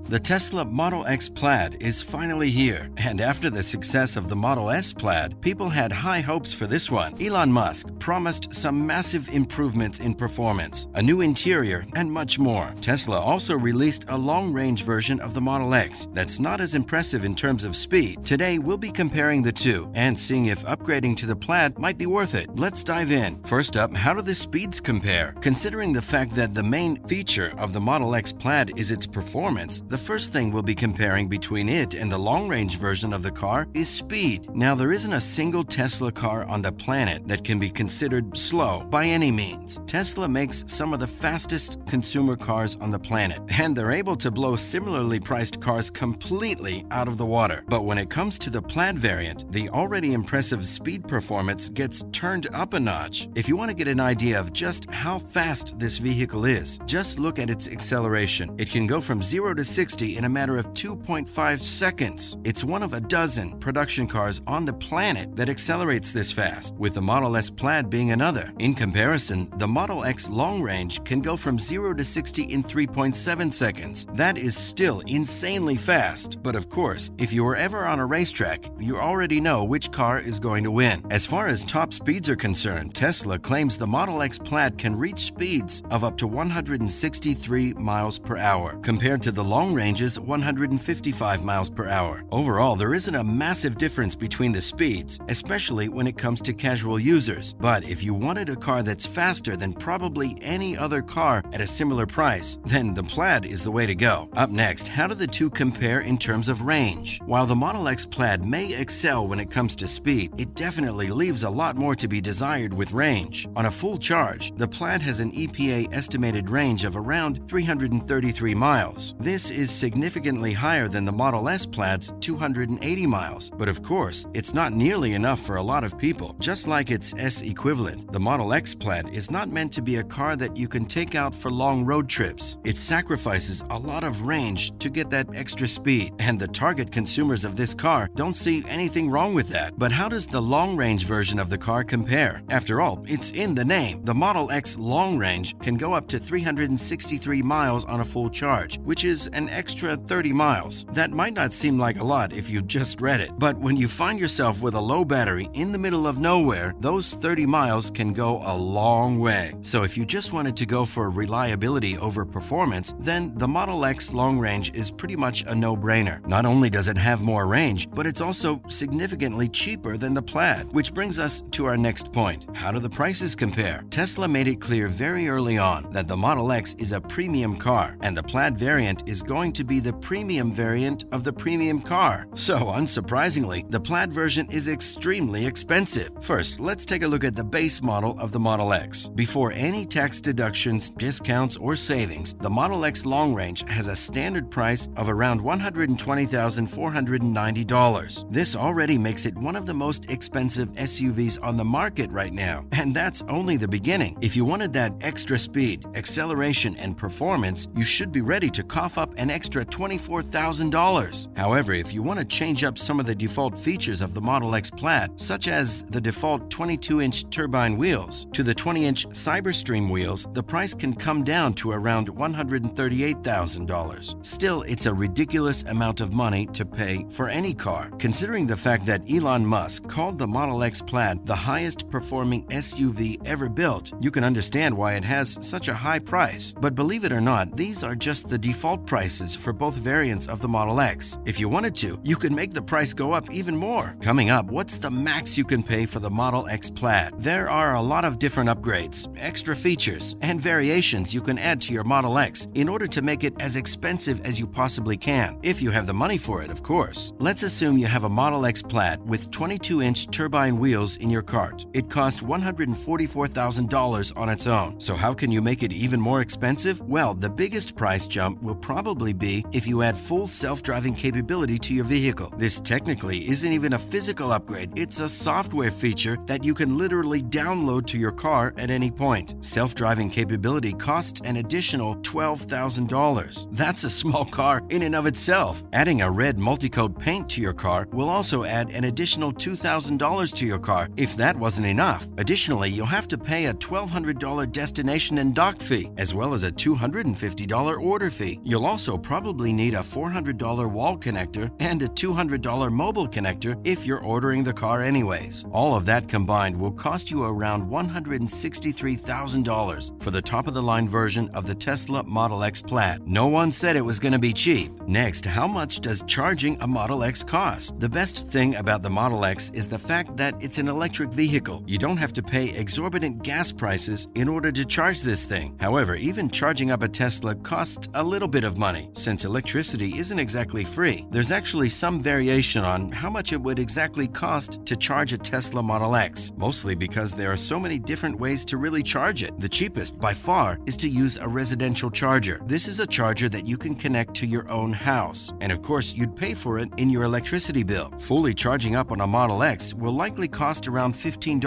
The Tesla Model X Plaid is finally here, and after the success of the Model S Plaid, people had high hopes for this one. Elon Musk promised some massive improvements in performance, a new interior, and much more. Tesla also released a long-range version of the Model X that's not as impressive in terms of speed. Today, we'll be comparing the two and seeing if upgrading to the Plaid might be worth it. Let's dive in. First up, how do the speeds compare? Considering the fact that the main feature of the Model X Plaid is its performance, the first thing we'll be comparing between it and the long-range version of the car is speed. Now, there isn't a single Tesla car on the planet that can be considered slow by any means. Tesla makes some of the fastest consumer cars on the planet, and they're able to blow similarly priced cars completely out of the water. But when it comes to the Plaid variant, the already impressive speed performance gets turned up a notch. If you want to get an idea of just how fast this vehicle is, just look at its acceleration. It can go from 0 to 60 in a matter of 2.5 seconds. It's one of a dozen production cars on the planet that accelerates this fast, with the Model S Plaid being another. In comparison, the Model X Long Range can go from 0 to 60 in 3.7 seconds. That is still insanely fast, but of course, if you were ever on a racetrack, you already know which car is going to win. As far as top speeds are concerned, Tesla claims the Model X Plaid can reach speeds of up to 163 miles per hour, compared to the long range's 155 miles per hour. Overall, there isn't a massive difference between the speeds, especially when it comes to casual users. But if you wanted a car that's faster than probably any other car at a similar price, then the Plaid is the way to go. Up next, how do the two compare in terms of range? While the Model X Plaid may excel when it comes to speed, it definitely leaves a lot more to be desired with range. On a full charge, the Plaid has an EPA estimated range of around 333 miles. This is significantly higher than the Model S Plaid's 280 miles, but of course, it's not nearly enough for a lot of people. Just like its S equivalent, the Model X Plaid is not meant to be a car that you can take out for long road trips. It sacrifices a lot of range to get that extra speed, and the target consumers of this car don't see anything wrong with that. But how does the long-range version of the car compare? After all, it's in the name. The Model X Long Range can go up to 363 miles on a full charge, which is an extra 30 miles. That might not seem like a lot if you just read it, but when you find yourself with a low battery in the middle of nowhere, those 30 miles can go a long way. So if you just wanted to go for reliability over performance, then the Model X Long Range is pretty much a no-brainer. Not only does it have more range, but it's also significantly cheaper than the Plaid, which brings us to our next point. How do the prices compare? Tesla made it clear very early on that the Model X is a premium car, and the Plaid variant is going to be the premium variant of the premium car. So, unsurprisingly, the Plaid version is extremely expensive. First, let's take a look at the base model of the Model X. Before any tax deductions, discounts, or savings, the Model X Long Range has a standard price of around $120,490. This already makes it one of the most expensive SUVs on the market right now, and that's only the beginning. If you wanted that extra speed, acceleration, and performance, you should be ready to cough up an extra $24,000. However, if you want to change up some of the default features of the Model X Plaid, such as the default 22-inch turbine wheels to the 20-inch Cyberstream wheels, the price can come down to around $138,000. Still, it's a ridiculous amount of money to pay for any car. Considering the fact that Elon Musk called the Model X Plaid the highest performing SUV ever built, you can understand why it has such a high price. But believe it or not, these are just the default prices for both variants of the Model X. If you wanted to, you could make the price go up even more. Coming up, what's the max you can pay for the Model X Plaid? There are a lot of different upgrades, extra features, and variations you can add to your Model X in order to make it as expensive as you possibly can, if you have the money for it, of course. Let's assume you have a Model X Plaid with 22-inch turbine wheels in your cart. It costs $144,000 on its own. So how can you make it even more expensive? Well, the biggest price jump will probably be if you add full self-driving capability to your vehicle. This technically isn't even a physical upgrade, it's a software feature that you can literally download to your car at any point. Self-driving capability costs an additional $12,000. That's a small car in and of itself. Adding a red multi-coat paint to your car will also add an additional $2,000 to your car if that wasn't enough. Additionally, you'll have to pay a $1,200 destination and dock fee, as well as a $250 order fee. You'll also you'll probably need a $400 wall connector and a $200 mobile connector if you're ordering the car anyways. All of that combined will cost you around $163,000 for the top-of-the-line version of the Tesla Model X Plaid. No one said it was going to be cheap. Next, how much does charging a Model X cost? The best thing about the Model X is the fact that it's an electric vehicle. You don't have to pay exorbitant gas prices in order to charge this thing. However, even charging up a Tesla costs a little bit of money. Since electricity isn't exactly free, there's actually some variation on how much it would exactly cost to charge a Tesla Model X, mostly because there are so many different ways to really charge it. The cheapest, by far, is to use a residential charger. This is a charger that you can connect to your own house, and of course, you'd pay for it in your electricity bill. Fully charging up on a Model X will likely cost around $15,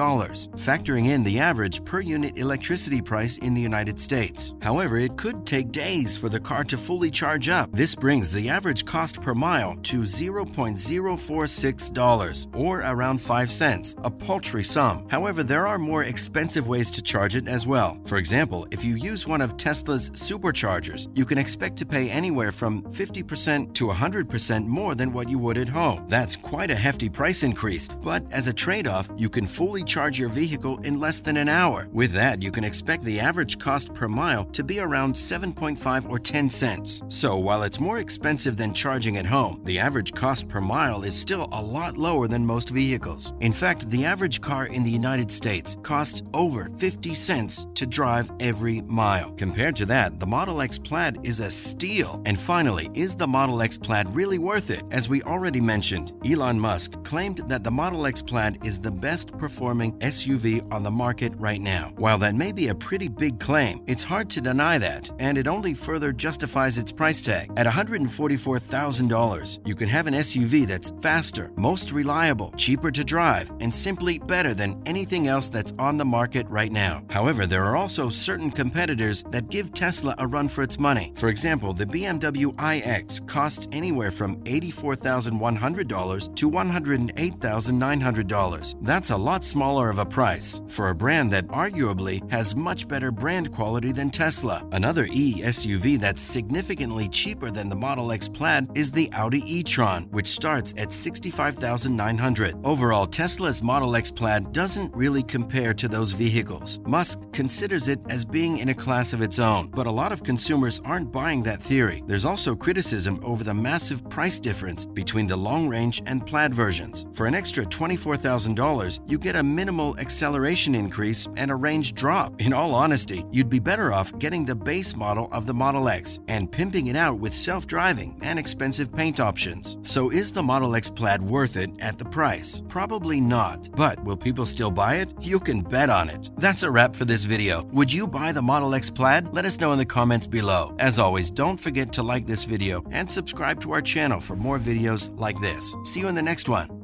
factoring in the average per unit electricity price in the United States. However, it could take days for the car to fully charge up. This brings the average cost per mile to $0.046, or around 5 cents, a paltry sum. However, there are more expensive ways to charge it as well. For example, if you use one of Tesla's superchargers, you can expect to pay anywhere from 50% to 100% more than what you would at home. That's quite a hefty price increase, but as a trade-off, you can fully charge your vehicle in less than an hour. With that, you can expect the average cost per mile to be around 7.5 or 10 cents. So while it's more expensive than charging at home, the average cost per mile is still a lot lower than most vehicles. In fact, the average car in the United States costs over 50 cents to drive every mile. Compared to that, the Model X Plaid is a steal. And finally, is the Model X Plaid really worth it? As we already mentioned, Elon Musk claimed that the Model X Plaid is the best performing SUV on the market right now. While that may be a pretty big claim, it's hard to deny that, and it only further justifies its price tag. At $144,000, you can have an SUV that's faster, most reliable, cheaper to drive, and simply better than anything else that's on the market right now. However, there are also certain competitors that give Tesla a run for its money. For example, the BMW iX costs anywhere from $84,100 to $108,900. That's a lot smaller of a price for a brand that arguably has much better brand quality than Tesla. Another e-SUV that's significantly cheaper than the Model X Plaid is the Audi e-tron, which starts at $65,900. Overall, Tesla's Model X Plaid doesn't really compare to those vehicles. Musk considers it as being in a class of its own, but a lot of consumers aren't buying that theory. There's also criticism over the massive price difference between the long-range and Plaid versions. For an extra $24,000, you get a minimal acceleration increase and a range drop. In all honesty, you'd be better off getting the base model of the Model X and pimping it out with self-driving and expensive paint options. So is the Model X Plaid worth it at the price? Probably not. But will people still buy it? You can bet on it. That's a wrap for this video. Would you buy the Model X Plaid? Let us know in the comments below. As always, don't forget to like this video and subscribe to our channel for more videos like this. See you in the next one.